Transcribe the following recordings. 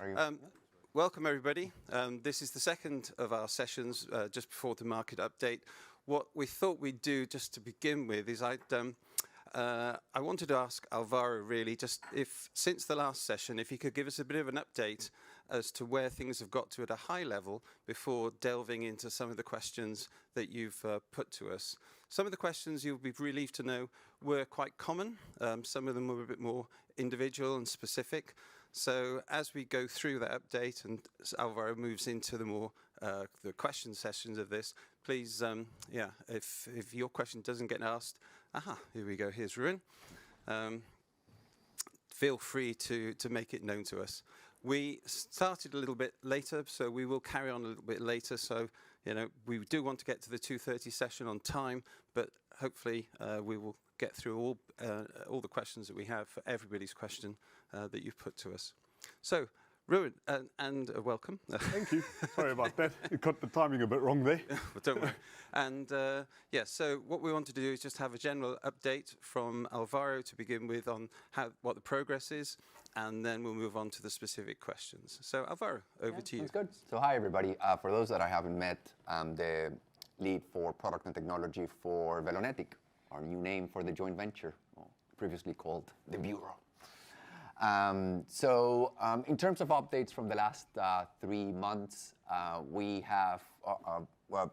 Are you? Welcome, everybody. This is the second of our sessions just before the market update. What we thought we'd do just to begin with is I wanted to ask Alvaro really just if, since the last session, if he could give us a bit of an update as to where things have got to at a high level before delving into some of the questions that you've put to us. Some of the questions you'll be relieved to know were quite common. Some of them were a bit more individual and specific. So as we go through that update and Alvaro moves into the more the question sessions of this, please, if your question doesn't get asked, here we go, here's Ruin. Feel free to make it known to us. We started a little bit later, so we will carry on a little bit later. So, you know, we do want to get to the 2:30 session on time, but hopefully we will get through all the questions that we have for everybody's question that you've put to us. So, Ruin, and welcome. Thank you. Sorry about that. You got the timing a bit wrong there. But don't worry. And so what we wanted to do is just have a general update from Alvaro to begin with on what the progress is, and then we'll move on to the specific questions. So Alvaro, over to you. That's good. So hi, everybody. For those that I haven't met, I'm the lead for product and technology for Velonetic, our new name for the joint venture, previously called the Bureau. In terms of updates from the last 3 months, we have,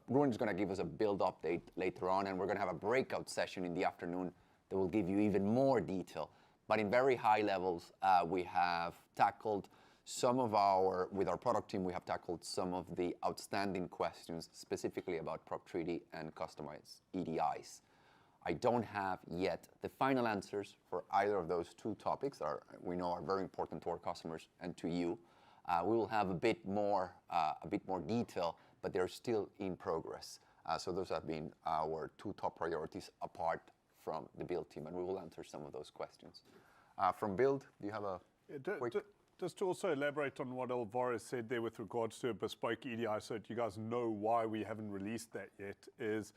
Ruin's going to give us a build update later on, and we're going to have a breakout session in the afternoon that will give you even more detail. But in very high levels, we have tackled with our product team, we have tackled some of the outstanding questions specifically about Prop Treaty and customized EDIs. I don't have yet the final answers for either of those two topics that we know are very important to our customers and to you. We will have a bit more detail, but they're still in progress. So those have been our two top priorities apart from the build team, and we will answer some of those questions. From build, do you have a quick... Just to also elaborate on what Alvaro said there with regards to a bespoke EDI, so that you guys know why we haven't released that yet, is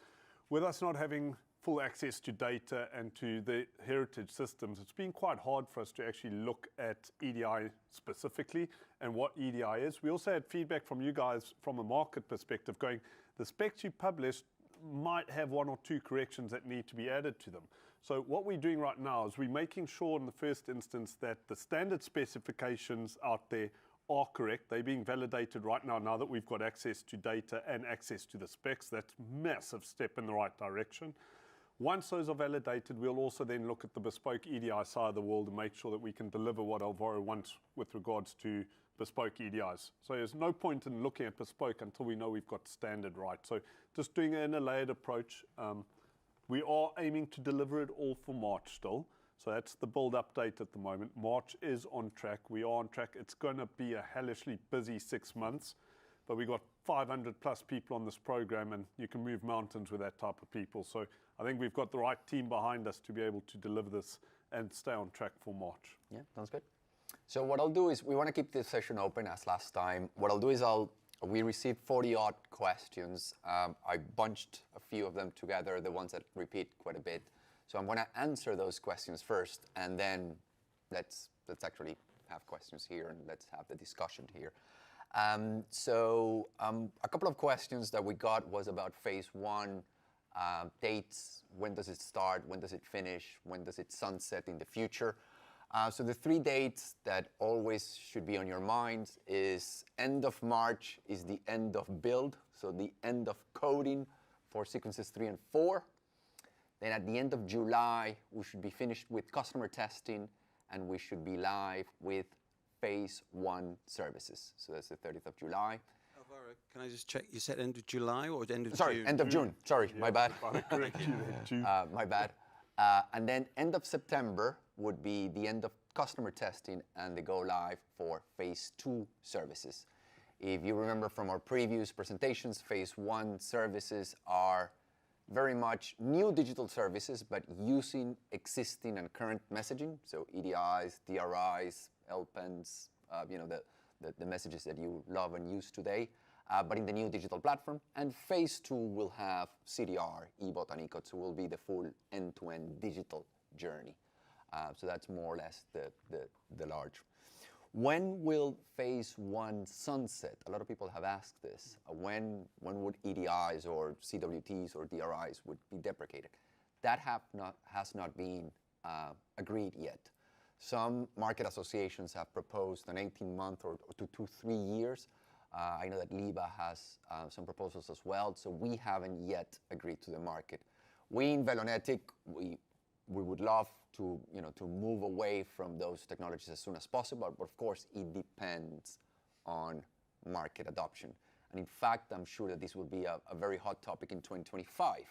with us not having full access to data and to the heritage systems, it's been quite hard for us to actually look at EDI specifically and what EDI is. We also had feedback from you guys from a market perspective going, the specs you published might have 1 or 2 corrections that need to be added to them. So what we're doing right now is we're making sure in the first instance that the standard specifications out there are correct. They're being validated right now that we've got access to data and access to the specs. That's a massive step in the right direction. Once those are validated, we'll also then look at the bespoke EDI side of the world and make sure that we can deliver what Alvaro wants with regards to bespoke EDIs. So there's no point in looking at bespoke until we know we've got standard right. So just doing it in a layered approach. We are aiming to deliver it all for March still. So that's the build update at the moment. March is on track. We are on track. It's going to be a hellishly busy 6 months. But we've got 500 plus people on this program, and you can move mountains with that type of people. So I think we've got the right team behind us to be able to deliver this and stay on track for March. Yeah, sounds good. So what I'll do is, we want to keep this session open as last time. What I'll do is we received 40-odd questions. I bunched a few of them together, the ones that repeat quite a bit. So I'm going to answer those questions first, and then let's actually have questions here and let's have the discussion here. A couple of questions that we got was about phase 1 dates. When does it start? When does it finish? When does it sunset in the future? So the 3 dates that always should be on your minds is end of March is the end of build, so the end of coding for sequences 3 and 4. Then at the end of July, we should be finished with customer testing, and we should be live with phase 1 services. So that's the 30th of July. Alvaro, can I just check? You said end of July or end of June? Sorry, end of June. Sorry, my bad. My bad. And then end of September would be the end of customer testing and the go live for phase 2 services. If you remember from our previous presentations, phase 1 services are very much new digital services, but using existing and current messaging. So EDIs, DRIs, LPENs, the messages that you love and use today, but in the new digital platform. And phase 2 will have CDR, eBot, and eCode, so will be the full end-to-end digital journey. So that's more or less the large. When will phase one sunset? A lot of people have asked this. When would EDIs or CWTs or DRIs would be deprecated? That has not been agreed yet. Some market associations have proposed an 18-month or to 3 years. I know that LIBA has some proposals as well, so we haven't yet agreed to the market. We in Velonetic, we would love to, to move away from those technologies as soon as possible, but of course it depends on market adoption. And in fact, I'm sure that this will be a very hot topic in 2025,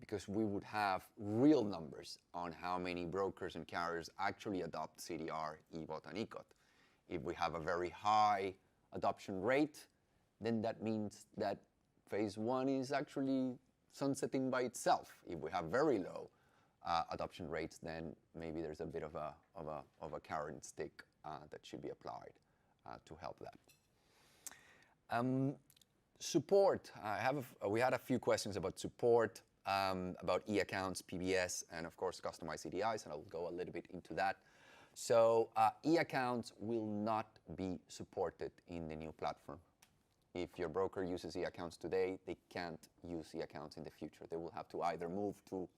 because we would have real numbers on how many brokers and carriers actually adopt CDR, EBOT, and ECOT. If we have a very high adoption rate, then that means that phase one is actually sunsetting by itself. If we have very low adoption rates, then maybe there's a bit of a carrot and stick that should be applied to help that. Support. We had a few questions about support, about e-accounts, PBS, and of course customized EDIs, and I'll go a little bit into that. So e-accounts will not be supported in the new platform. If your broker uses e-accounts today, they can't use e-accounts in the future. They will have to either move to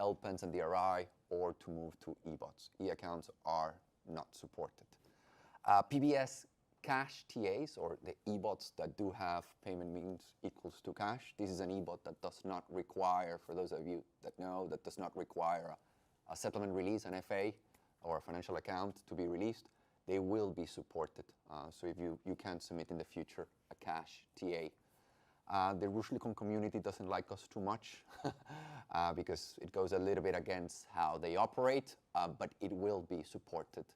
LPENS and DRI or to move to EBOTs. E-accounts are not supported. PBS cash TAs, or the EBOTs that do have payment means equals to cash. This is an EBOT that does not require, for those of you that know, that does not require a settlement release, an FA, or a financial account to be released. They will be supported. So if you can submit in the future a cash TA. The Rushlicom community doesn't like us too much because it goes a little bit against how they operate, but it will be supported.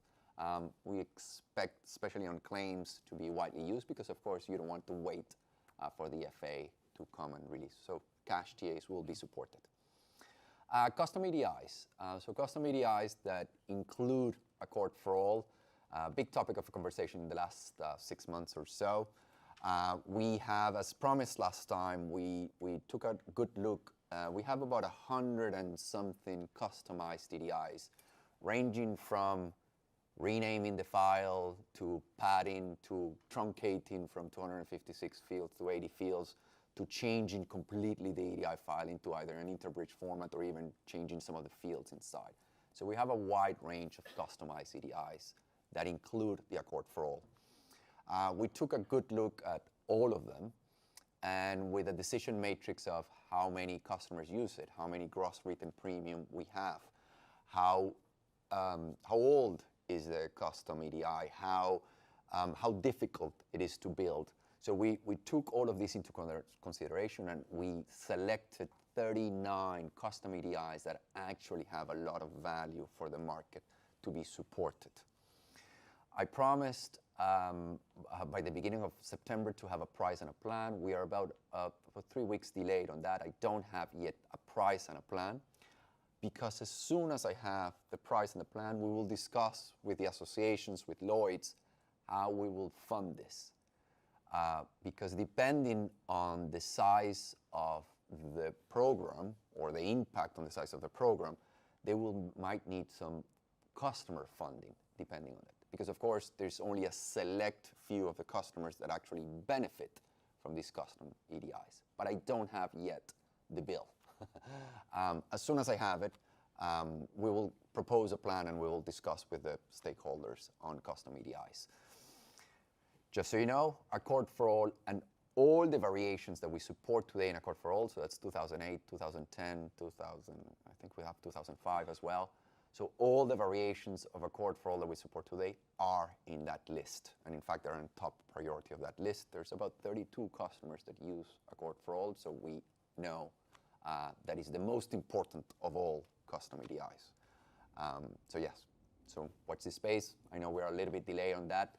We expect, especially on claims, to be widely used because, of course, you don't want to wait for the FA to come and release. So cash TAs will be supported. Custom EDIs. So custom EDIs that include Accord for All, big topic of conversation in the last 6 months or so. We have, as promised last time, we took a good look. We have about 100 and something customized EDIs, ranging from renaming the file to padding to truncating from 256 fields to 80 fields to changing completely the EDI file into either an interbridge format or even changing some of the fields inside. So we have a wide range of customized EDIs that include the Accord for All. We took a good look at all of them, and with a decision matrix of how many customers use it, how many gross written premium we have, how old is the custom EDI, how difficult it is to build. So we took all of this into consideration, and we selected 39 custom EDIs that actually have a lot of value for the market to be supported. I promised by the beginning of September to have a price and a plan. We are about 3 weeks delayed on that. I don't have yet a price and a plan, because as soon as I have the price and the plan, we will discuss with the associations, with Lloyd's, how we will fund this. Because depending on the size of the program or the impact on the size of the program, they might need some customer funding depending on it. Because of course, there's only a select few of the customers that actually benefit from these custom EDIs. But I don't have yet the bill. As soon as I have it, we will propose a plan and we will discuss with the stakeholders on custom EDIs. Just so you know, Accord for All and all the variations that we support today in Accord for All, so that's 2008, 2010, 2000, I think we have 2005 as well. So all the variations of Accord for All that we support today are in that list. And in fact, they're in top priority of that list. There's about 32 customers that use Accord for All, so we know that is the most important of all custom EDIs. So yes, so watch this space. I know we're a little bit delayed on that.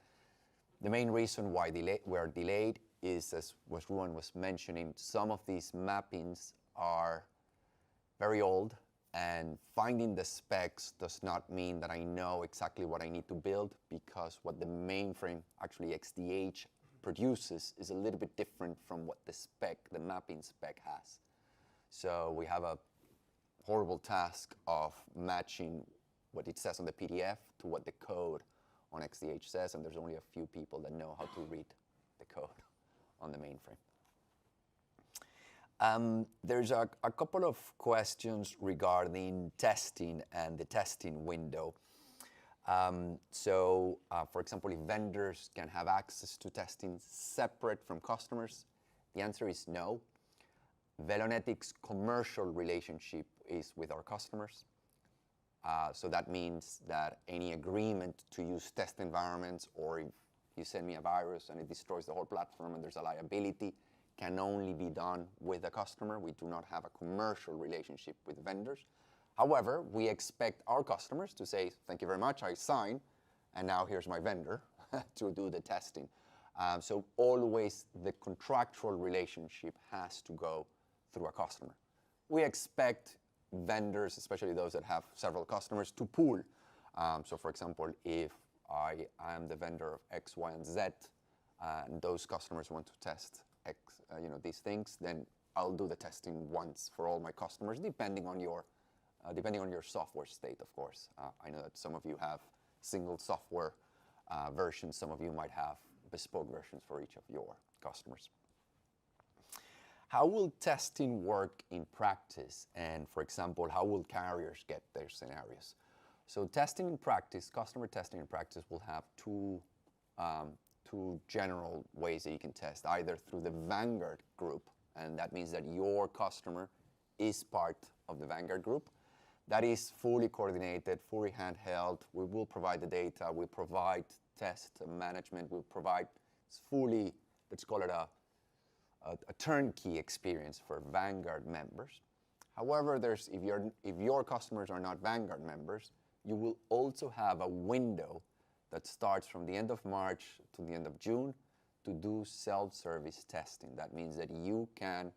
The main reason why we are delayed is, as Ruan was mentioning, some of these mappings are very old, and finding the specs does not mean that I know exactly what I need to build, because what the mainframe, actually XDH, produces is a little bit different from what the mapping spec has. So we have a horrible task of matching what it says on the PDF to what the code on XDH says, and there's only a few people that know how to read the code on the mainframe. There's a couple of questions regarding testing and the testing window. For example, if vendors can have access to testing separate from customers, the answer is no. Velonetics' commercial relationship is with our customers. So that means that any agreement to use test environments, or if you send me a virus and it destroys the whole platform and there's a liability, can only be done with the customer. We do not have a commercial relationship with vendors. However, we expect our customers to say, thank you very much, I sign, and now here's my vendor to do the testing. So always the contractual relationship has to go through a customer. We expect vendors, especially those that have several customers, to pool. So for example, if I am the vendor of X, Y, and Z, and those customers want to test these things, then I'll do the testing once for all my customers, depending on your software state, of course. I know that some of you have single software versions. Some of you might have bespoke versions for each of your customers. How will testing work in practice? And for example, how will carriers get their scenarios? So testing in practice, customer testing in practice will have two general ways that you can test, either through the Vanguard group, and that means that your customer is part of the Vanguard group. That is fully coordinated, fully handheld. We will provide the data, we provide test management, we provide fully, let's call it a turnkey experience for Vanguard members. However, if your customers are not Vanguard members, you will also have a window that starts from the end of March to the end of June to do self-service testing. That means that you can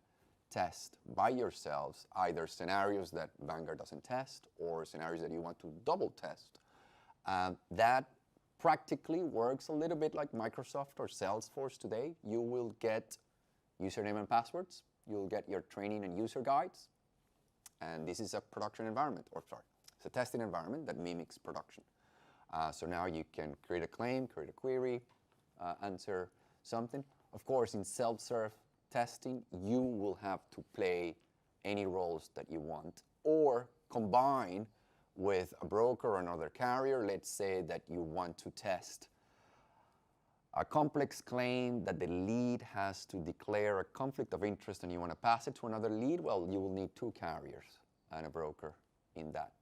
test by yourselves either scenarios that Vanguard doesn't test or scenarios that you want to double test. That practically works a little bit like Microsoft or Salesforce today. You will get username and passwords, you'll get your training and user guides, and this is a production environment, it's a testing environment that mimics production. So now you can create a claim, create a query, answer something. Of course, in self-serve testing, you will have to play any roles that you want or combine with a broker or another carrier. Let's say that you want to test a complex claim that the lead has to declare a conflict of interest and you want to pass it to another lead. Well, you will need two carriers and a broker in that.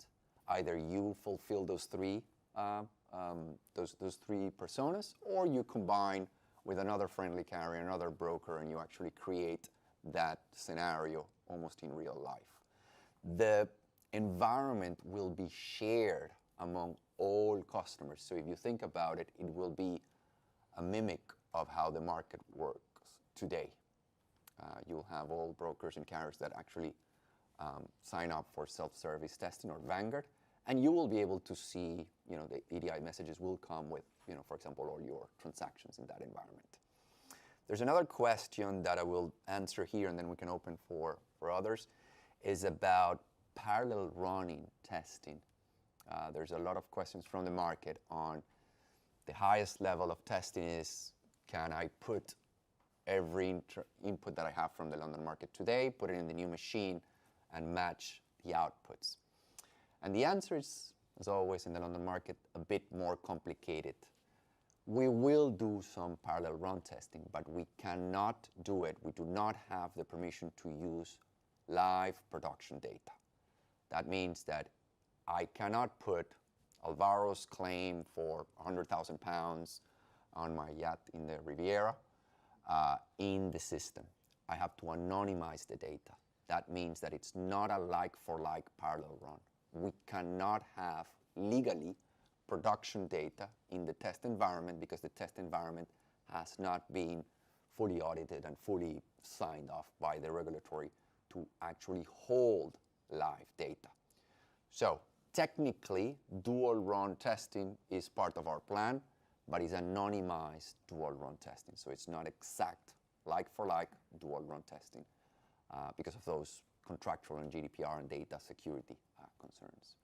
Either you fulfill those three personas, or you combine with another friendly carrier, another broker, and you actually create that scenario almost in real life. The environment will be shared among all customers. So if you think about it, it will be a mimic of how the market works today. You'll have all brokers and carriers that actually sign up for self-service testing or Vanguard, and you will be able to see, the EDI messages will come with, for example, all your transactions in that environment. There's another question that I will answer here, and then we can open for others, is about parallel running testing. There's a lot of questions from the market on the highest level of testing is, can I put every input that I have from the London market today, put it in the new machine, and match the outputs? And the answer is, as always in the London market, a bit more complicated. We will do some parallel run testing, but we cannot do it. We do not have the permission to use live production data. That means that I cannot put Alvaro's claim for 100,000 pounds on my yacht in the Riviera in the system. I have to anonymize the data. That means that it's not a like-for-like parallel run. We cannot have legally production data in the test environment because the test environment has not been fully audited and fully signed off by the regulatory to actually hold live data. So technically, dual run testing is part of our plan, but it's anonymized dual run testing. So it's not exact like-for-like dual run testing because of those contractual and GDPR and data security concerns.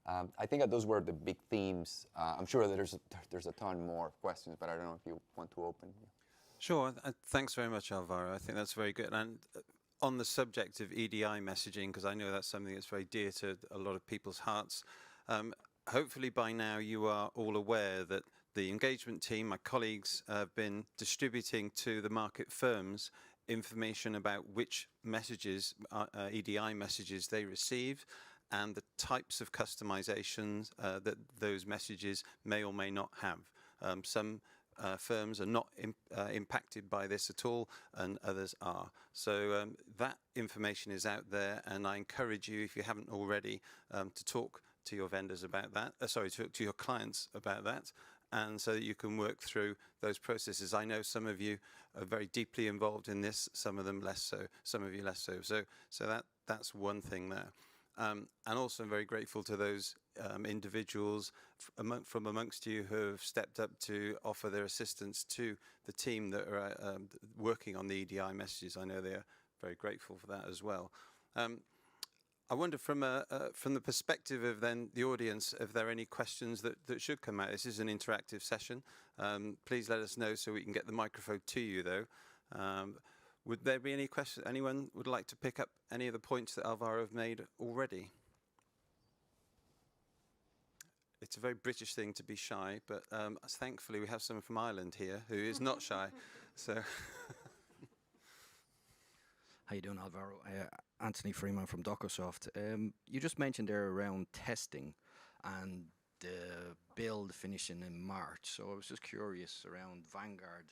I think that those were the big themes. I'm sure that there's a ton more questions, but I don't know if you want to open. Sure. Thanks very much, Alvaro. I think that's very good. And on the subject of EDI messaging, because I know that's something that's very dear to a lot of people's hearts, hopefully by now you are all aware that the engagement team, my colleagues, have been distributing to the market firms information about which messages, EDI messages they receive, and the types of customizations that those messages may or may not have. Some firms are not impacted by this at all, and others are. So that information is out there, and I encourage you, if you haven't already, to talk to your vendors about that, to your clients about that, and so that you can work through those processes. I know some of you are very deeply involved in this, some of them less so, some of you less so. So that's one thing there. And also I'm very grateful to those individuals from amongst you who have stepped up to offer their assistance to the team that are working on the EDI messages. I know they're very grateful for that as well. I wonder from the perspective of then the audience, if there are any questions that should come out. This is an interactive session. Please let us know so we can get the microphone to you though. Would there be any questions? Anyone would like to pick up any of the points that Alvaro have made already? It's a very British thing to be shy, but thankfully we have someone from Ireland here who is not shy. So, how you doing, Alvaro? Anthony Freeman from DocoSoft. You just mentioned there around testing and the build finishing in March. So I was just curious around Vanguard.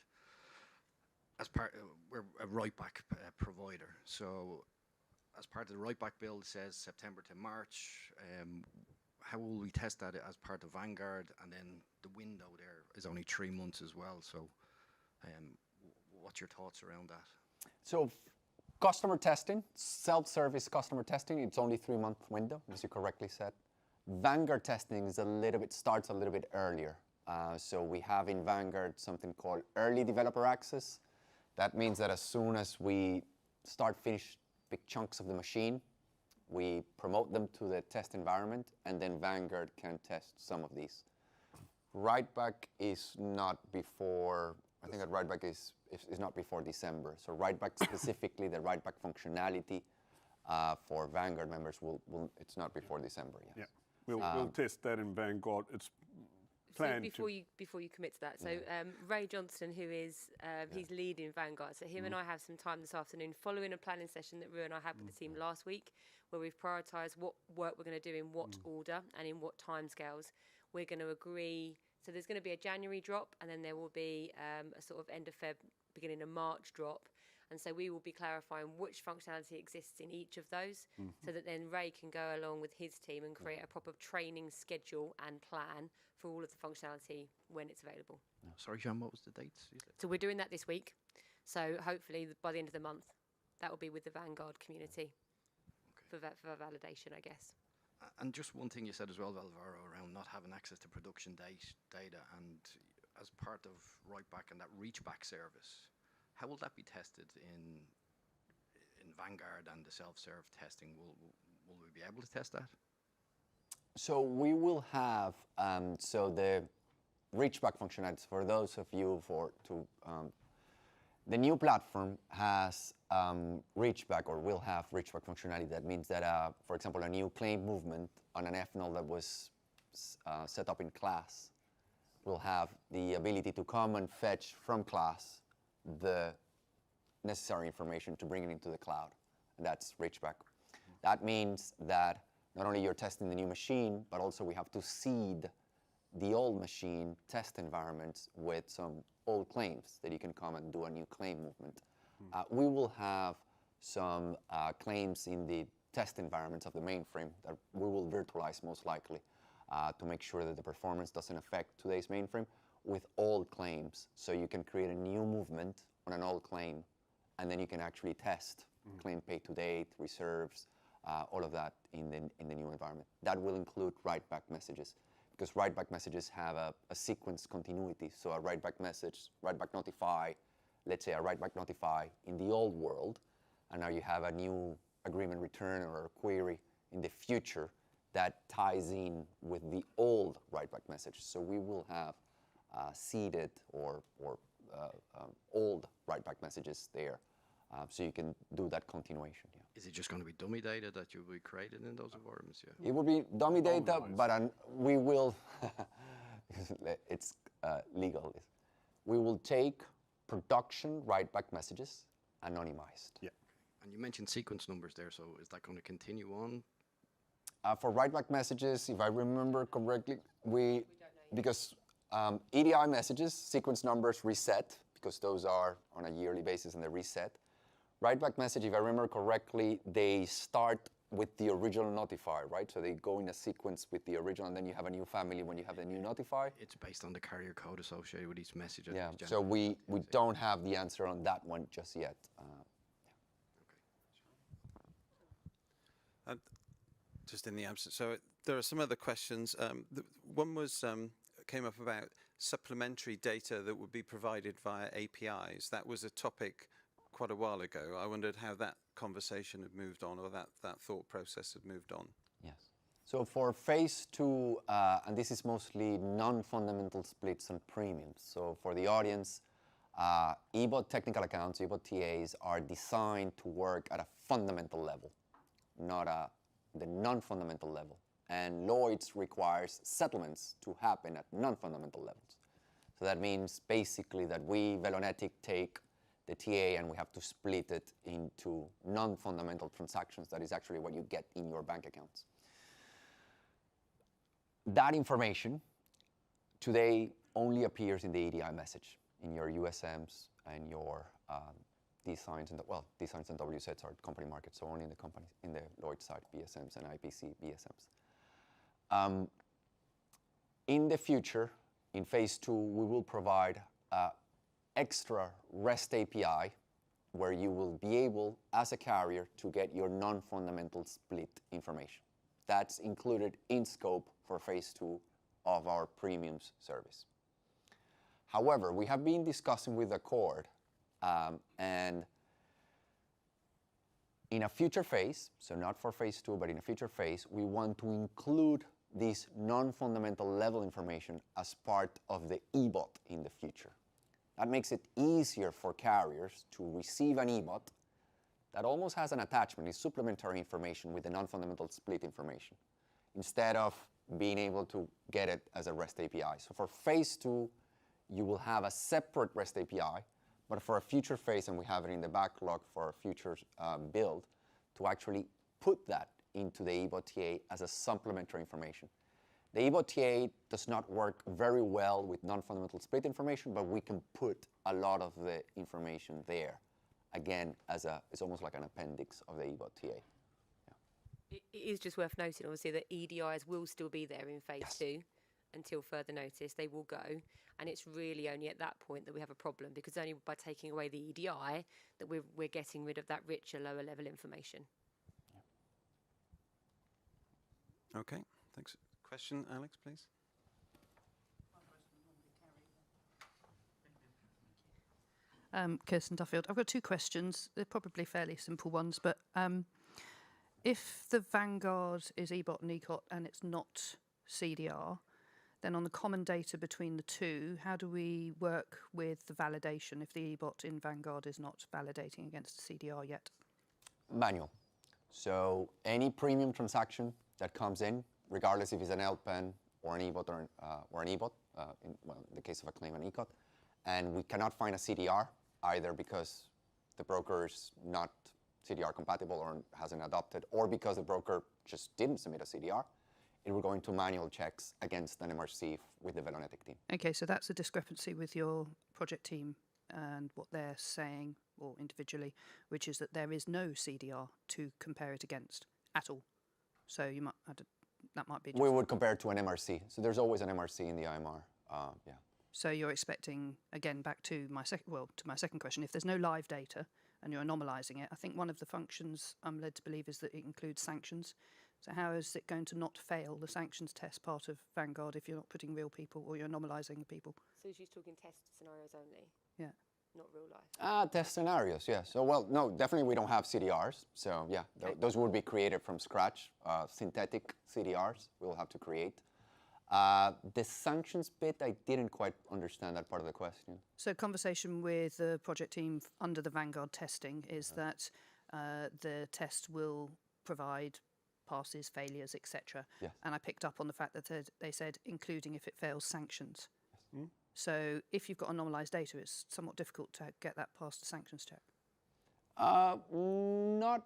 As part, we're a write-back provider. So as part of the write-back build, it says September to March. How will we test that as part of Vanguard? And then the window there is only 3 months as well. So what's your thoughts around that? So customer testing, self-service customer testing, it's only 3-month window, as you correctly said. Vanguard testing is starts a little bit earlier. So we have in Vanguard something called early developer access. That means that as soon as we finish big chunks of the machine, we promote them to the test environment, and then Vanguard can test some of these. Write-back is not before, I think that write-back is not before December. So write-back specifically, the write-back functionality for Vanguard members, it's not before December, yes. Yeah, we'll test that in Vanguard. It's So before you commit to that, so Ray Johnston, who is he's leading Vanguard, so him and I have some time this afternoon following a planning session that Ray and I had with the team last week, where we've prioritised what work we're going to do in what order and in what timescales. We're going to agree. So there's going to be a January drop, and then there will be a sort of end of Feb, beginning of March drop. And so we will be clarifying which functionality exists in each of those, so that then Ray can go along with his team and create a proper training schedule and plan for all of the functionality when it's available. Sorry, John, what was the dates? So we're doing that this week. So hopefully by the end of the month, that will be with the Vanguard community for validation, I guess. And just one thing you said as well, Alvaro, around not having access to production data, and as part of write-back and that reach-back service, how will that be tested in Vanguard and the self-serve testing? Will we be able to test that? So we will have, so the reach-back functionality, for those of you the new platform has reach-back, or will have reach-back functionality. That means that, for example, a new claim movement on an FNOL that was set up in class will have the ability to come and fetch from class the necessary information to bring it into the cloud. And that's reach-back. That means that not only you're testing the new machine, but also we have to seed the old machine test environments with some old claims that you can come and do a new claim movement. We will have some claims in the test environments of the mainframe that we will virtualize most likely to make sure that the performance doesn't affect today's mainframe with old claims. So you can create a new movement on an old claim, and then you can actually test claim pay to date, reserves, all of that in the new environment. That will include write-back messages, because write-back messages have a sequence continuity. So a write-back message, write-back notify, let's say a write-back notify in the old world, and now you have a new agreement return or a query in the future, that ties in with the old write-back message. So we will have seeded or old write-back messages there, so you can do that continuation. Yeah. Is it just going to be dummy data that you will create in those environments? Yeah. It will be dummy data, but we will, it's legal. We will take production write-back messages anonymized. Yeah. And you mentioned sequence numbers there, so is that going to continue on? For write-back messages, if I remember correctly, because EDI messages, sequence numbers reset, because those are on a yearly basis and they reset. Write-back message, if I remember correctly, they start with the original notifier, right? So they go in a sequence with the original, and then you have a new family when you have the new notifier. It's based on the carrier code associated with each message. Yeah, so we don't have the answer on that one just yet. Just in the absence. So there are some other questions. One was came up about supplementary data that would be provided via APIs. That was a topic quite a while ago. I wondered how that conversation had moved on, or that thought process had moved on. Yes. So for phase 2, and this is mostly non-fundamental splits and premiums. So for the audience, eBOT technical accounts, eBOT TAs are designed to work at a fundamental level, not the non-fundamental level. And Lloyd's requires settlements to happen at non-fundamental levels. So that means basically that we, Velonetic, take the TA and we have to split it into non-fundamental transactions. That is actually what you get in your bank accounts. That information today only appears in the EDI message, in your USMs and your D-signs and D-signs and WSETs are company markets, so only in the companies, in the Lloyd side, BSMs and IPC BSMs. In the future, in phase 2, we will provide extra REST API where you will be able, as a carrier, to get your non-fundamental split information. That's included in scope for phase 2 of our premiums service. However, we have been discussing with Accord, and in a future phase, so not for phase 2, but in a future phase, we want to include this non-fundamental level information as part of the eBOT in the future. That makes it easier for carriers to receive an eBOT that almost has an attachment, is supplementary information with the non-fundamental split information, instead of being able to get it as a REST API. So for phase 2, you will have a separate REST API, but for a future phase, and we have it in the backlog for a future build, to actually put that into the eBOT TA as a supplementary information. The eBOT TA does not work very well with non-fundamental split information, but we can put a lot of the information there, again, it's almost like an appendix of the eBOT TA. It is just worth noting, obviously, that EDIs will still be there in phase 2 until further notice. They will go, and it's really only at that point that we have a problem, because only by taking away the EDI that we're getting rid of that richer, lower level information. Okay, thanks. Question, Alex, please. Kirsten Duffield. I've got 2 questions. They're probably fairly simple ones, but if the Vanguard is eBOT and ECOT and it's not CDR, then on the common data between the two, how do we work with the validation if the eBOT in Vanguard is not validating against the CDR yet? Manual. So any premium transaction that comes in, regardless if it's an LPEN or an eBOT or an eBOT, in the case of a claim, an ECOT, and we cannot find a CDR, either because the broker is not CDR compatible or hasn't adopted, or because the broker just didn't submit a CDR, it will go into manual checks against an MRC with the Velonetic team. Okay, so that's a discrepancy with your project team and what they're saying, or individually, which is that there is no CDR to compare it against at all. So you might, that might be. We would compare it to an MRC. So there's always an MRC in the IMR. Yeah. So you're expecting, again, back to my second question, if there's no live data and you're anomalizing it, I think one of the functions I'm led to believe is that it includes sanctions. So how is it going to not fail the sanctions test part of Vanguard if you're not putting real people or you're anomalizing people? So she's talking test scenarios only? Yeah. not real life. Test scenarios, yeah. So, well, no, definitely we don't have CDRs. So, yeah, those would be created from scratch. Synthetic CDRs we'll have to create. The sanctions bit, I didn't quite understand that part of the question. So conversation with the project team under the Vanguard testing is that the test will provide passes, failures, etc. Yes. And I picked up on the fact that they said including if it fails sanctions. So if you've got anonymised data, it's somewhat difficult to get that past the sanctions check. Not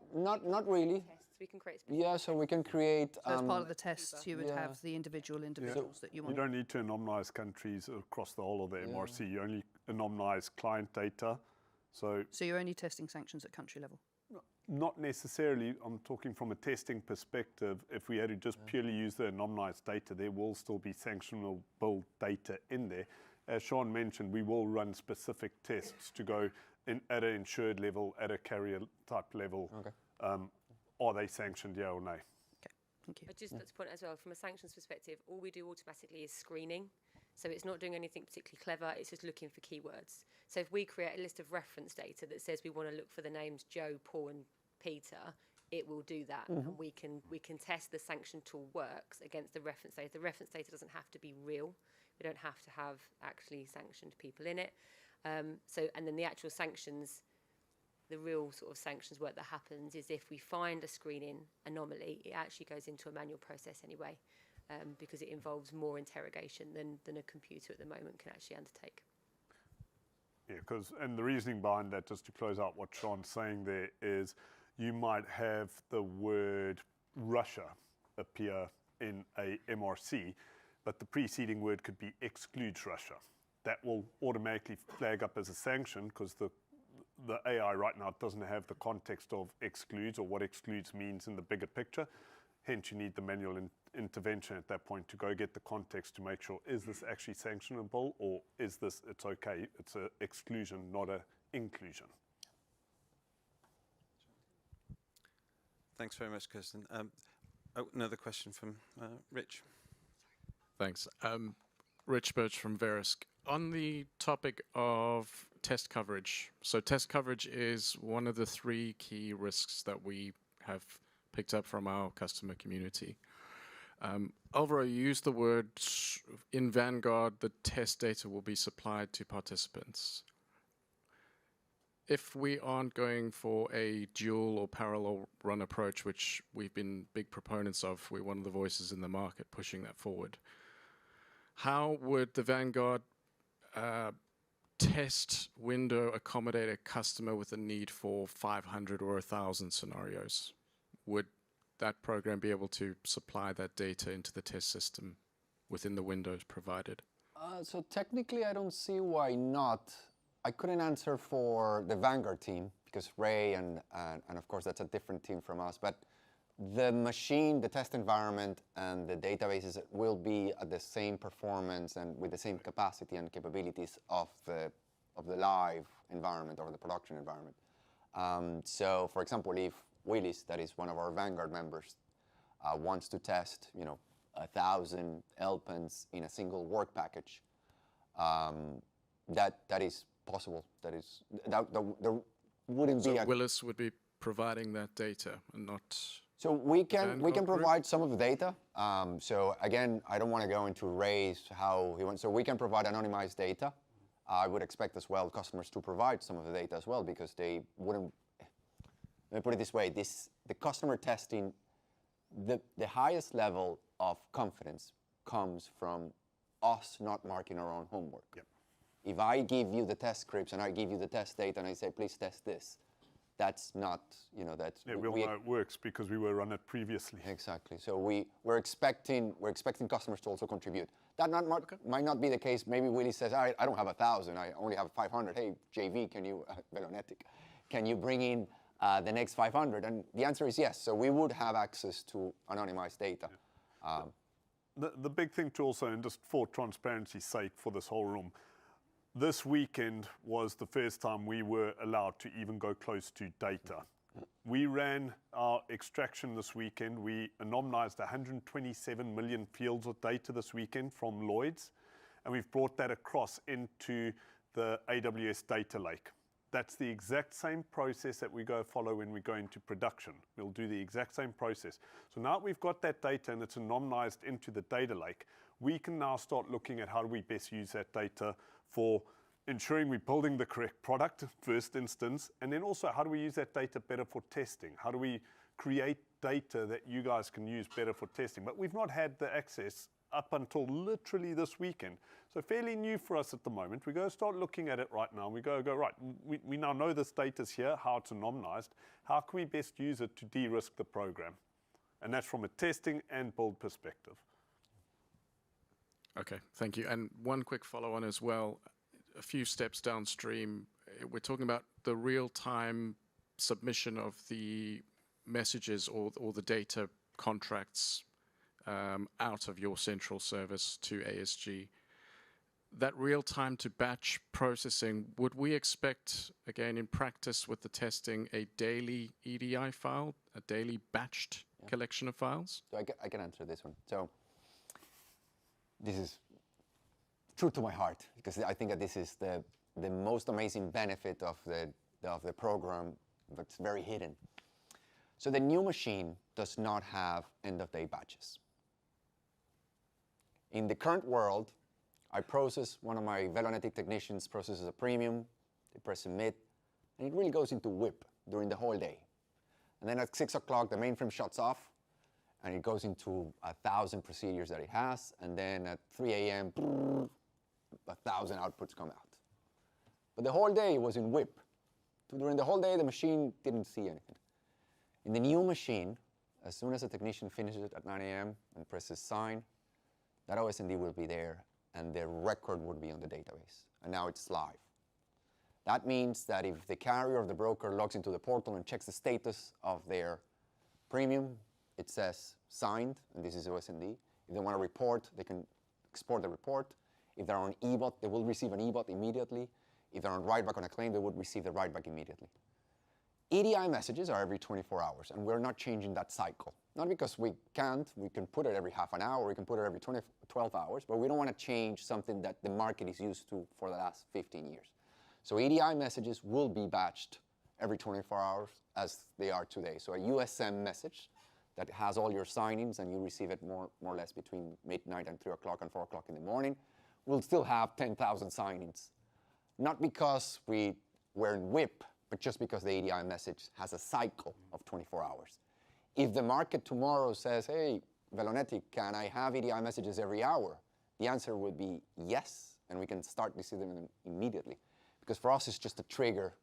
really. Tests, we can create Yeah, so we can create. So as part of the tests, you would Yeah. have the individuals that you You want. don't need to anonymize countries across the whole of the MRC. You only anonymize client data. So So you're only testing sanctions at country level. not necessarily, I'm talking from a testing perspective, if we had to just purely use the anonymized data, there will still be sanctionable data in there. As Sean mentioned, we will run specific tests to go at an insured level, at a carrier type level. Okay. Are they sanctioned, yeah or no? Okay, thank you. But just to point as well, from a sanctions perspective, all we do automatically is screening. So it's not doing anything particularly clever, it's just looking for keywords. So if we create a list of reference data that says we want to look for the names Joe, Paul and Peter, it will do that. And we can test the sanction tool works against the reference data. The reference data doesn't have to be real. We don't have to have actually sanctioned people in it. And then the actual sanctions, the real sort of sanctions work that happens is if we find a screening anomaly, it actually goes into a manual process anyway, because it involves more interrogation than a computer at the moment can actually undertake. Yeah, and the reasoning behind that, just to close out what Sean's saying there, is you might have the word Russia appear in a MRC, but the preceding word could be excludes Russia. That will automatically flag up as a sanction because the AI right now doesn't have the context of excludes or what excludes means in the bigger picture. Hence, you need the manual intervention at that point to go get the context to make sure, is this actually sanctionable or is this, it's okay, it's an exclusion, not an inclusion. Thanks very much, Kirsten. Another question from Rich. Thanks. Rich Birch from Verisk. On the topic of test coverage, so test coverage is one of the 3 key risks that we have picked up from our customer community. Alvaro, you used the word in Vanguard, the test data will be supplied to participants. If we aren't going for a dual or parallel run approach, which we've been big proponents of, we're one of the voices in the market pushing that forward. How would the Vanguard test window accommodate a customer with a need for 500 or 1,000 scenarios? Would that program be able to supply that data into the test system within the windows provided? So technically, I don't see why not. I couldn't answer for the Vanguard team because Ray and of course that's a different team from us. But the machine, the test environment, and the databases will be at the same performance and with the same capacity and capabilities of the live environment or the production environment. So, for example, if Willis, that is one of our Vanguard members, wants to test, 1,000 LPANs in a single work package, that is possible. There wouldn't be So Willis would be providing that data and not... So we can Vanguard provide some of the data. So again, I don't want to go into Ray's how he wants. So we can provide anonymized data. I would expect as well customers to provide some of the data as well because they wouldn't. Let me put it this way: the customer testing, the highest level of confidence comes from us not marking our own homework. Yep. If I give you the test scripts and I give you the test data and I say please test this, that's not, that's... Yeah, we'll know it works because we were run it previously. Exactly. So we're expecting customers to also contribute. That might not be the case. Maybe Willie says, I don't have 1,000. I only have 500. Hey, JV, can you, Velonetic, can you bring in the next 500? And the answer is yes. So we would have access to anonymized data. Yeah. The big thing to also, and just for transparency's sake for this whole room, this weekend was the first time we were allowed to even go close to data. We ran our extraction this weekend. We anonymized 127 million fields of data this weekend from Lloyd's, and we've brought that across into the AWS data lake. That's the exact same process that we go follow when we go into production. We'll do the exact same process. So now we've got that data and it's anonymized into the data lake, we can now start looking at how do we best use that data for ensuring we're building the correct product, first instance, and then also how do we use that data better for testing? How do we create data that you guys can use better for testing? But we've not had the access up until literally this weekend. So fairly new for us at the moment. We go start looking at it right now. We go right, we now know this data's here, how it's anonymized. How can we best use it to de-risk the program? And that's from a testing and build perspective. Okay, thank you. And one quick follow-on as well. A few steps downstream, we're talking about the real-time submission of the messages or the data contracts out of your central service to ASG. That real-time to batch processing, would we expect, again, in practice with the testing, a daily EDI file, a daily batched collection of files? So I can answer this one. So this is true to my heart, because I think that this is the most amazing benefit of the program, but it's very hidden. So the new machine does not have end-of-day batches. In the current world, one of my Velonetic technicians processes a premium, they press submit, and it really goes into WIP during the whole day. And then at 6 o'clock, the mainframe shuts off, and it goes into 1,000 procedures that it has, and then at 3 a.m., 1,000 outputs come out. But the whole day was in WIP. During the whole day, the machine didn't see anything. In the new machine, as soon as the technician finishes it at 9 a.m. and presses sign, that OSND will be there, and the record would be on the database. And now it's live. That means that if the carrier or the broker logs into the portal and checks the status of their premium, it says signed, and this is OSND. If they want to report, they can export the report. If they're on EBOT, they will receive an EBOT immediately. If they're on write-back on a claim, they would receive the write-back immediately. EDI messages are every 24 hours, and we're not changing that cycle. Not because we can't, we can put it every half an hour, we can put it every 12 hours, but we don't want to change something that the market is used to for the last 15 years. So EDI messages will be batched every 24 hours as they are today. So a USM message that has all your signings and you receive it more or less between midnight and 3 o'clock and 4 o'clock in the morning, will still have 10,000 signings. Not because we were in WIP, but just because the EDI message has a cycle of 24 hours. If the market tomorrow says, hey, Velonetic, can I have EDI messages every hour? The answer would be yes, and we can start receiving them immediately. Because for us, it's just a trigger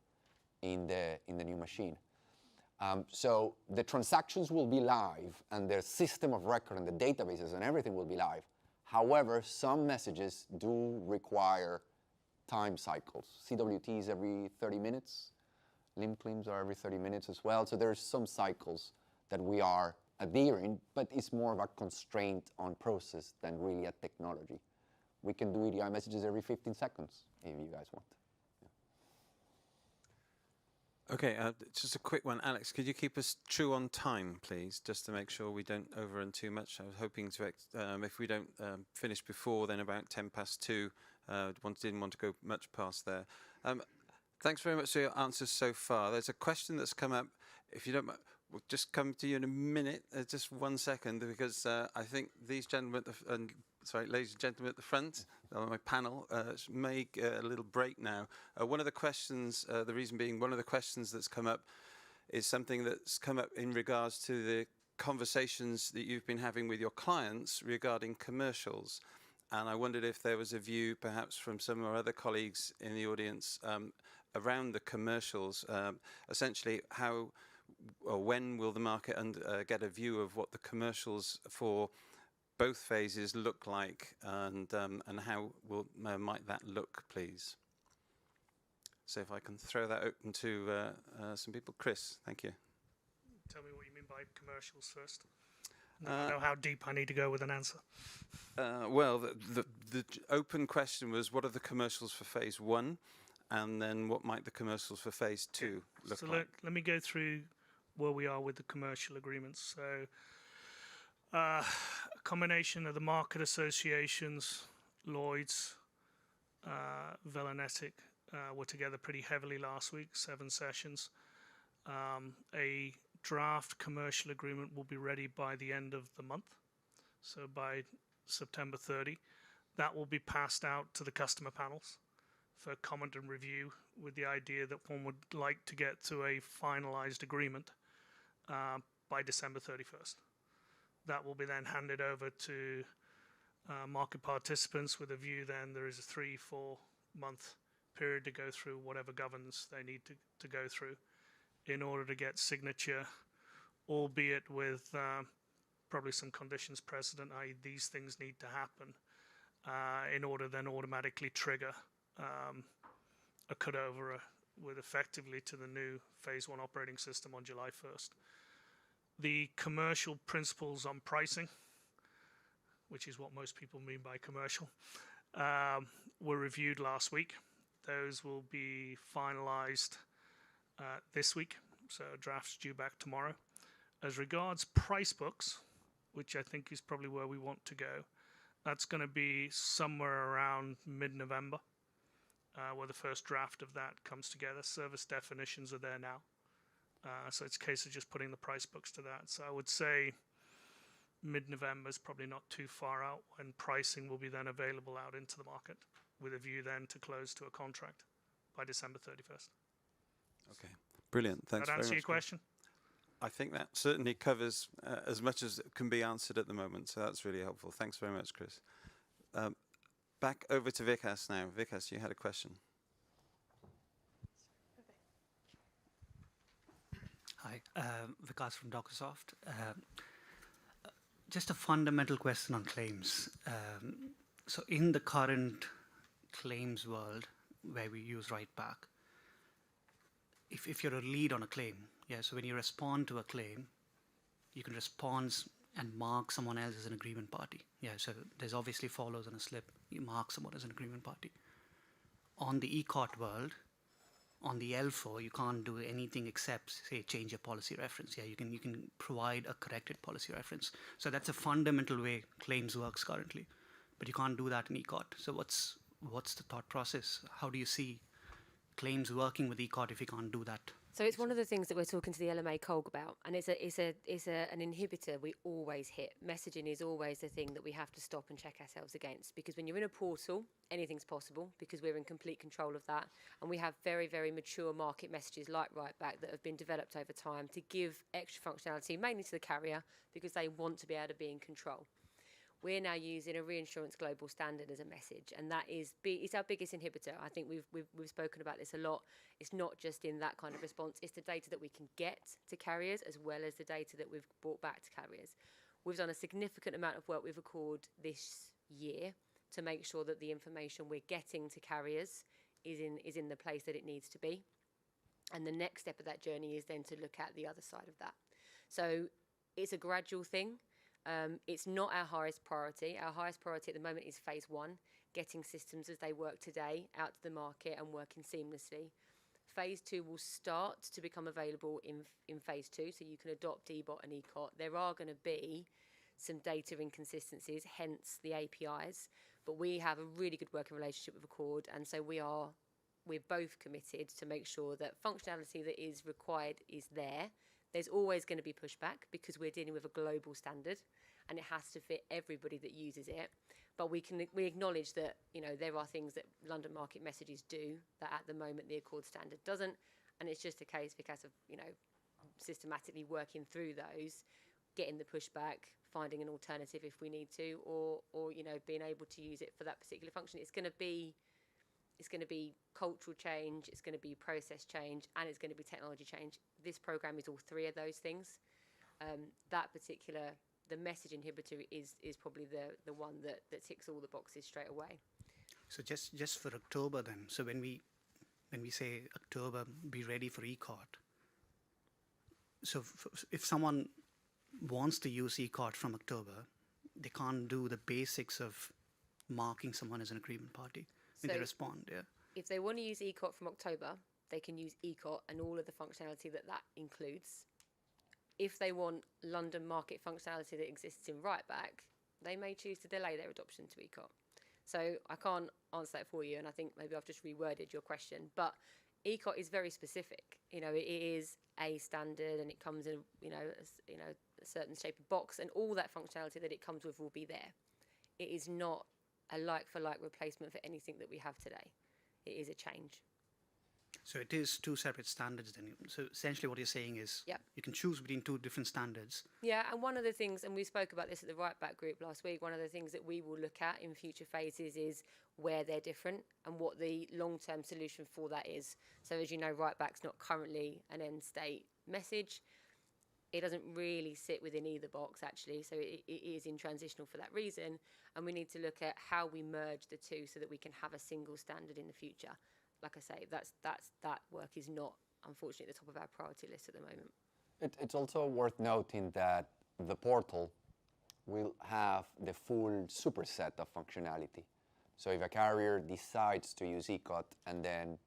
in the new machine. So the transactions will be live, and the system of record and the databases and everything will be live. However, some messages do require time cycles. CWTs every 30 minutes. Limb claims are every 30 minutes as well. So there's some cycles that we are adhering, but it's more of a constraint on process than really a technology. We can do EDI messages every 15 seconds if you guys want. Okay, just a quick one. Alex, could you keep us true on time, please, just to make sure we don't overrun too much? I was hoping to, if we don't finish before, then about 10 past 2, didn't want to go much past there. Thanks very much for your answers so far. There's a question that's come up. If you don't mind, we'll just come to you in a minute, just 1 second, because I think these gentlemen, ladies and gentlemen at the front, on my panel, may get a little break now. One of the questions, the reason being, one of the questions that's come up is something that's come up in regards to the conversations that you've been having with your clients regarding commercials. And I wondered if there was a view, perhaps from some of our other colleagues in the audience, around the commercials. Essentially, how or when will the market get a view of what the commercials for both phases look like, and how might that look, please? So if I can throw that open to some people. Chris, thank you. Tell me what you mean by commercials first. I know how deep I need to go with an answer. Well, the open question was, what are the commercials for phase 1? And then what might the commercials for phase 2 look like? Let me go through where we are with the commercial agreements. So a combination of the market associations, Lloyd's, Velenetic were together pretty heavily last week, 7 sessions. A draft commercial agreement will be ready by the end of the month, so by September 30. That will be passed out to the customer panels for comment and review, with the idea that one would like to get to a finalized agreement by December 31st. That will be then handed over to market participants with a view then there is a 3-4 month period to go through whatever governance they need to go through in order to get signature, albeit with probably some conditions precedent, i.e. these things need to happen in order then automatically trigger a cutover with effectively to the new phase 1 operating system on July 1st. The commercial principles on pricing, which is what most people mean by commercial, were reviewed last week. Those will be finalized this week, so drafts due back tomorrow. As regards price books, which I think is probably where we want to go, that's going to be somewhere around mid-November, where the first draft of that comes together. Service definitions are there now. So it's a case of just putting the price books to that. So I would say mid-November is probably not too far out when pricing will be then available out into the market, with a view then to close to a contract by December 31st. Okay, brilliant. Thanks That very much. answer your question? I think that certainly covers as much as can be answered at the moment, so that's really helpful. Thanks very much, Chris. Back over to Vikas now. Vikas, you had a question. Hi, Vikas from DocuSoft. Just a fundamental question on claims. So in the current claims world where we use write back, if you're a lead on a claim, so when you respond to a claim, you can respond and mark someone else as an agreement party. So there's obviously follows on a slip, you mark someone as an agreement party. On the ECOT world, on the L4, you can't do anything except, say, change your policy reference. You can provide a corrected policy reference. So that's a fundamental way claims works currently, but you can't do that in ECOT. So what's the thought process? How do you see claims working with ECOT if you can't do that? So it's one of the things that we're talking to the LMA COG about, and it's an inhibitor we always hit. Messaging is always the thing that we have to stop and check ourselves against, because when you're in a portal, anything's possible because we're in complete control of that, and we have very, very mature market messages like Writeback that have been developed over time to give extra functionality, mainly to the carrier, because they want to be able to be in control. We're now using a reinsurance global standard as a message, and that is it's our biggest inhibitor. I think we've spoken about this a lot. It's not just in that kind of response, it's the data that we can get to carriers as well as the data that we've brought back to carriers. We've done a significant amount of work with Accord this year to make sure that the information we're getting to carriers is in the place that it needs to be. And the next step of that journey is then to look at the other side of that. So it's a gradual thing. It's not our highest priority. Our highest priority at the moment is phase 1, getting systems as they work today out to the market and working seamlessly. Phase 2 will start to become available in phase 2, so you can adopt EBOT and ECOT. There are going to be some data inconsistencies, hence the APIs, but we have a really good working relationship with Accord, and so we're both committed to make sure that functionality that is required is there. There's always going to be pushback because we're dealing with a global standard and it has to fit everybody that uses it. But we acknowledge that, there are things that London market messages do that at the moment the Accord standard doesn't. And it's just a case because of, systematically working through those, getting the pushback, finding an alternative if we need to, or being able to use it for that particular function. It's going to be cultural change, it's going to be process change, and it's going to be technology change. This program is all three of those things. The message inhibitor is probably the one that ticks all the boxes straight away. So just for October then, so when we say October, be ready for ECOT, so if someone wants to use ECOT from October, they can't do the basics of marking someone as an agreement party. When they respond, If they want to use ECOT from October, they can use ECOT and all of the functionality that includes. If they want London market functionality that exists in Writeback, they may choose to delay their adoption to ECOT. So I can't answer that for you, and I think maybe I've just reworded your question. But ECOT is very specific. You know, it is a standard, and it comes in, a certain shape of box, and all that functionality that it comes with will be there. It is not a like-for-like replacement for anything that we have today. It is a change. So it is two separate standards then. So essentially what you're saying is Yep. you can choose between two different standards. Yeah, and one of the things, and we spoke about this at the Right Back group last week, one of the things that we will look at in future phases is where they're different and what the long-term solution for that is. So as you know, Right Back's not currently an end state message. It doesn't really sit within either box, actually, so it is in transitional for that reason, and we need to look at how we merge the two so that we can have a single standard in the future. Like I say, that work is not, unfortunately, at the top of our priority list at the moment. It's also worth noting that the portal will have the full superset of functionality. So if a carrier decides to use ECOT and then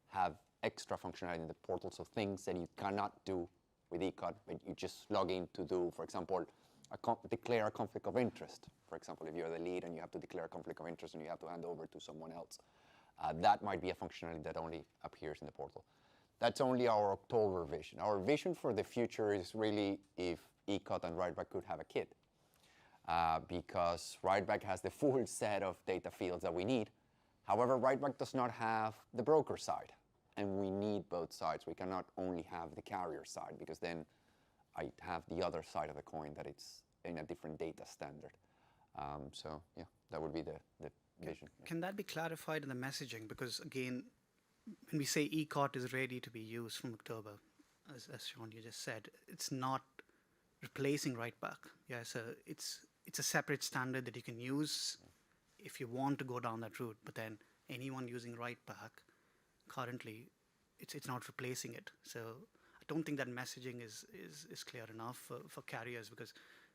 have extra functionality in the portal, so things that you cannot do with ECOT, but you just log in to do, for example, declare a conflict of interest. For example, if you're the lead and you have to declare a conflict of interest and you have to hand over to someone else, that might be a functionality that only appears in the portal. That's only our October vision. Our vision for the future is really if ECOT and WriteBack could have a kid, because WriteBack has the full set of data fields that we need. However, WriteBack does not have the broker side, and we need both sides. We cannot only have the carrier side, because then I have the other side of the coin that it's in a different data standard. So yeah, that would be the vision. Can that be clarified in the messaging? Because again, when we say ECOT is ready to be used from October, as Sean, you just said, it's not replacing WriteBack. Yeah, so it's a separate standard that you can use if you want to go down that route. But then anyone using WriteBack currently, it's not replacing it. So I don't think that messaging is clear enough for carriers, because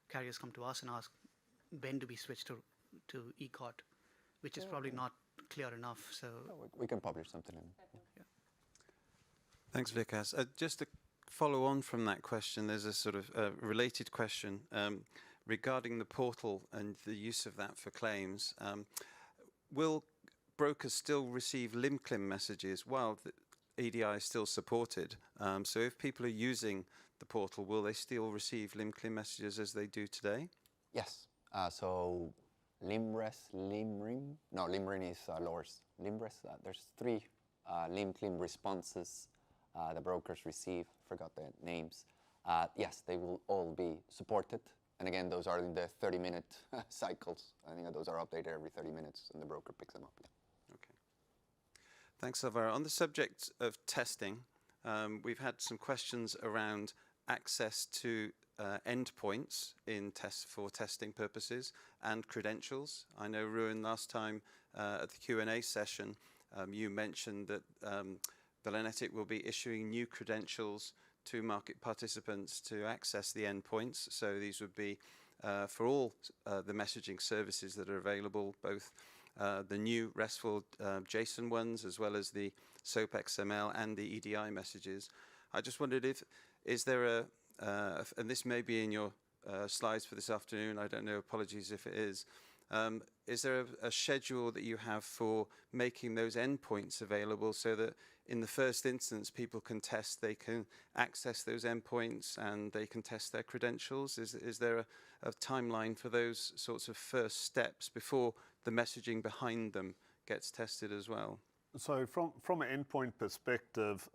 carriers come to us and ask, when do we switch to ECOT, which is probably not clear enough. So we can publish something. yeah. Thanks, Vikas. Just to follow on from that question, there's a sort of related question regarding the portal and the use of that for claims. Will brokers still receive LIMCLIM messages while the EDI is still supported? So if people are using the portal, will they still receive LIMCLIM messages as they do today? Yes. So LIMRES, LIMRIM. No, LIMRIM is LORS. LIMRES, there's 3 LIMCLIM responses the brokers receive. Forgot the names. Yes, they will all be supported. And again, those are in the 30-minute cycles. I think those are updated every 30 minutes, and the broker picks them up. Yeah. Okay. Thanks, Alvaro. On the subject of testing, we've had some questions around access to endpoints for testing purposes and credentials. I know, Ruan, last time at the Q&A session, you mentioned that Velenetic will be issuing new credentials to market participants to access the endpoints. So these would be for all the messaging services that are available, both the new RESTful JSON ones, as well as the SOAP XML and the EDI messages. I just wondered is there and this may be in your slides for this afternoon, I don't know, apologies if it is there a schedule that you have for making those endpoints available so that in the first instance people can test, they can access those endpoints and they can test their credentials? Is there a timeline for those sorts of first steps before the messaging behind them gets tested as well? So from an endpoint perspective,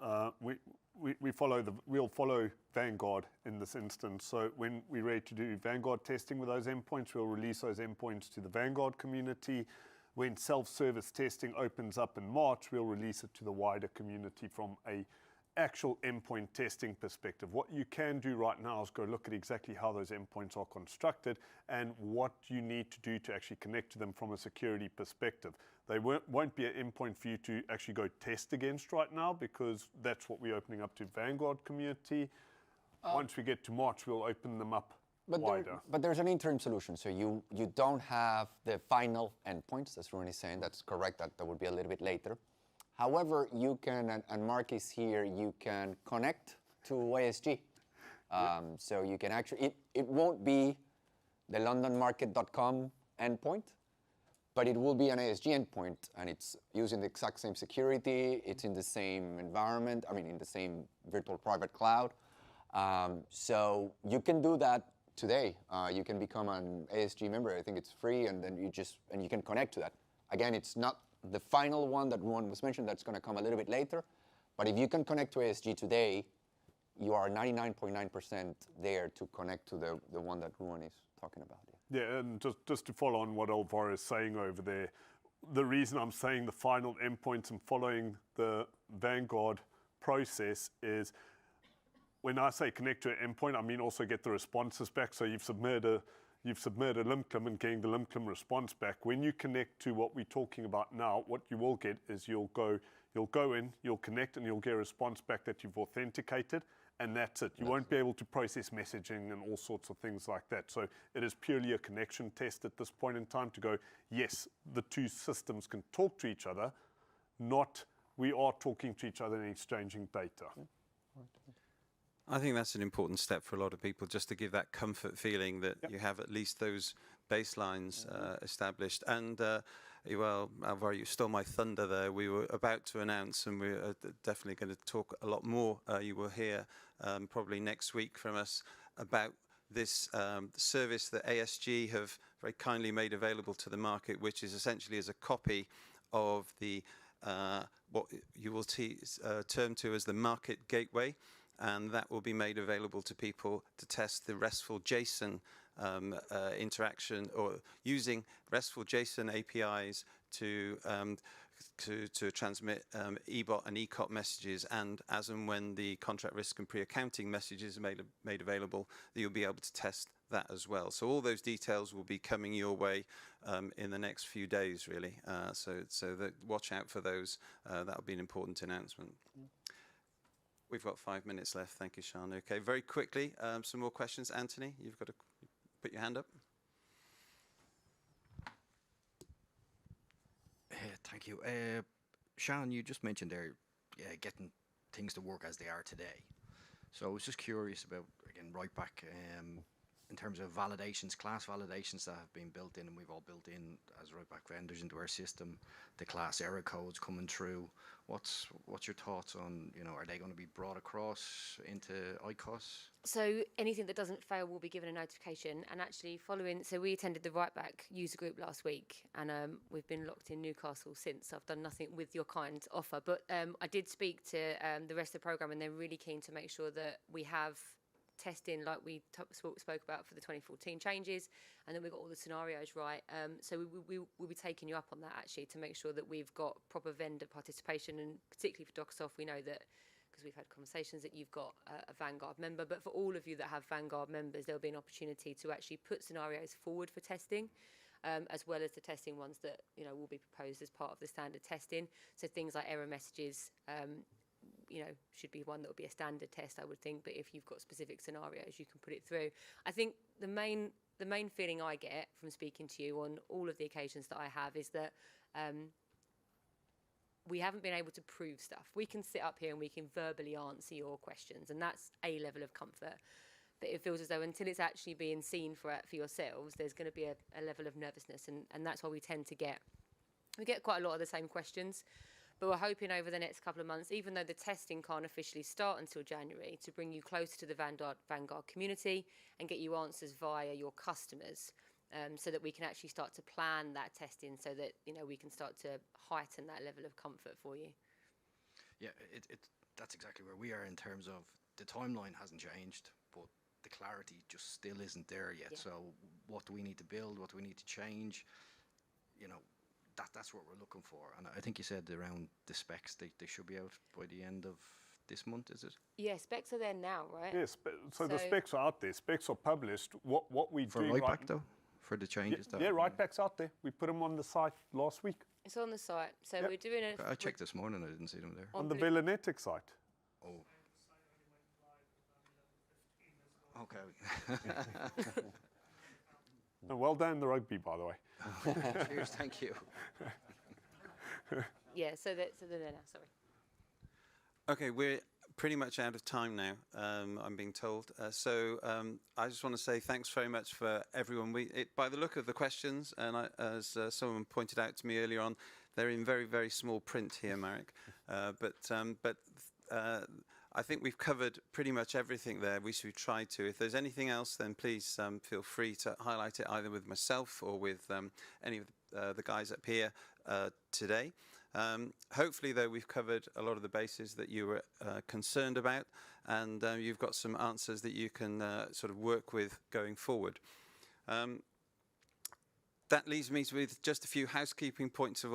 we'll follow Vanguard in this instance. So when we're ready to do Vanguard testing with those endpoints, we'll release those endpoints to the Vanguard community. When self-service testing opens up in March, we'll release it to the wider community from a actual endpoint testing perspective. What you can do right now is go look at exactly how those endpoints are constructed and what you need to do to actually connect to them from a security perspective. They won't be an endpoint for you to actually go test against right now, because that's what we're opening up to Vanguard community. Once we get to March, we'll open them up wider. But there's an interim solution. So you don't have the final endpoints, as Ruan is saying. That's correct. That would be a little bit later. However, you can, and Mark is here, you can connect to ASG. So you can actually, it won't be the londonmarket.com endpoint, but it will be an ASG endpoint, and it's using the exact same security. It's in the same environment. I mean, in the same virtual private cloud. So you can do that today. You can become an ASG member. I think it's free, and then you can connect to that. Again, it's not the final one that Ruan was mentioned. That's going to come a little bit later. But if you can connect to ASG today, you are 99.9% there to connect to the one that Ruan is talking about. Yeah, and just to follow on what Alvaro is saying over there, the reason I'm saying the final endpoints and following the Vanguard process is when I say connect to an endpoint, I mean also get the responses back. So you've submitted a LIMCLIM and getting the LIMCLIM response back. When you connect to what we're talking about now, what you will get is you'll go in, you'll connect, and you'll get a response back that you've authenticated. And that's it. You won't be able to process messaging and all sorts of things like that. So it is purely a connection test at this point in time to go, yes, the two systems can talk to each other, not we are talking to each other and exchanging data. I think that's an important step for a lot of people, just to give that comfort feeling that you have at least those baselines established. And well, Alvaro, you stole my thunder there. We were about to announce, and we're definitely going to talk a lot more. You will hear probably next week from us about this service that ASG have very kindly made available to the market, which is essentially as a copy of the what you will term to as the Market Gateway, and that will be made available to people to test the RESTful JSON interaction, or using RESTful JSON APIs to transmit EBOT and ECOT messages, and as and when the contract risk and pre-accounting messages are made available, you'll be able to test that as well. So all those details will be coming your way in the next few days, really. So watch out for those. That'll be an important announcement. We've got 5 minutes left. Thank you, Sean. Okay, very quickly, some more questions. Anthony, you've got to put your hand up. Thank you. Sean, you just mentioned there getting things to work as they are today. So I was just curious about, again, right back in terms of validations, class validations that have been built in, and we've all built in as right back vendors into our system, the class error codes coming through. What's your thoughts on, are they going to be brought across into ICOS? So anything that doesn't fail will be given a notification. And actually so we attended the Right Back user group last week, and we've been locked in Newcastle since. I've done nothing with your kind offer, but I did speak to the rest of the programme, and they're really keen to make sure that we have testing like we spoke about for the 2014 changes, and then we've got all the scenarios right. So we will be taking you up on that, actually, to make sure that we've got proper vendor participation, and particularly for DocSoft, we know that, because we've had conversations, that you've got a Vanguard member, but for all of you that have Vanguard members, there'll be an opportunity to actually put scenarios forward for testing, as well as the testing ones that will be proposed as part of the standard testing. So things like error messages, should be one that would be a standard test, I would think. But if you've got specific scenarios, you can put it through. I think the main feeling I get from speaking to you on all of the occasions that I have is that we haven't been able to prove stuff. We can sit up here and we can verbally answer your questions, and that's a level of comfort. But it feels as though until it's actually being seen for yourselves, there's going to be a level of nervousness, and that's why we get quite a lot of the same questions. But we're hoping over the next couple of months, even though the testing can't officially start until January, to bring you closer to the Vanguard community and get you answers via your customers, so that we can actually start to plan that testing, so that we can start to heighten that level of comfort for you. Yeah, that's exactly where we are in terms of the timeline hasn't changed, but the clarity just still isn't there yet. Yeah. So what do we need to build? What do we need to change? That's what we're looking for. And I think you said around the specs, they should be out by the end of this month, is it? Yeah, specs are there now, right? Yes, so the specs are out there. Specs are published. What we do for Right Back, though, for the changes. Yeah, Right Back's out there. We put them on the site last week. It's on the site. So we're doing it. I checked this morning. I didn't see them there. On the Velonetic site. Oh. Okay. Well done, the rugby, by the way. Cheers, thank you. Yeah, so they're there now, sorry. Okay, we're pretty much out of time now, I'm being told. I just want to say thanks very much for everyone. By the look of the questions, and as someone pointed out to me earlier on, they're in very, very small print here, Marek. I think we've covered pretty much everything there. We should try to. If there's anything else, then please feel free to highlight it either with myself or with any of the guys up here today. Hopefully, though, we've covered a lot of the bases that you were concerned about, and you've got some answers that you can sort of work with going forward. That leaves me with just a few housekeeping points,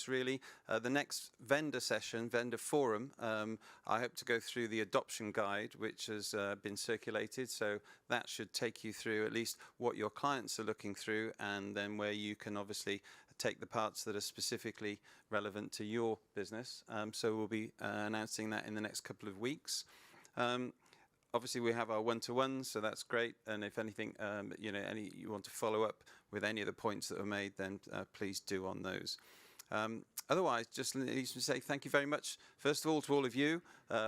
really. The next vendor session, vendor forum, I hope to go through the adoption guide, which has been circulated. So that should take you through at least what your clients are looking through, and then where you can obviously take the parts that are specifically relevant to your business. So we'll be announcing that in the next couple of weeks. Obviously, we have our one-to-ones, so that's great. And if anything, you want to follow up with any of the points that were made, then please do on those. Otherwise, just leaves me to say thank you very much, first of all, to all of you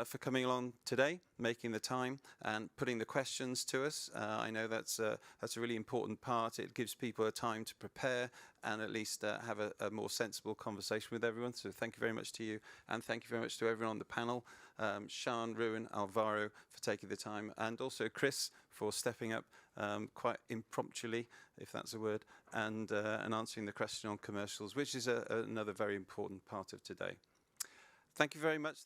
for coming along today, making the time and putting the questions to us. I know that's a really important part. It gives people a time to prepare and at least have a more sensible conversation with everyone. So thank you very much to you, and thank you very much to everyone on the panel. Sean, Ruin, Alvaro for taking the time, and also Chris for stepping up quite impromptuly, if that's a word, and answering the question on commercials, which is another very important part of today. Thank you very much.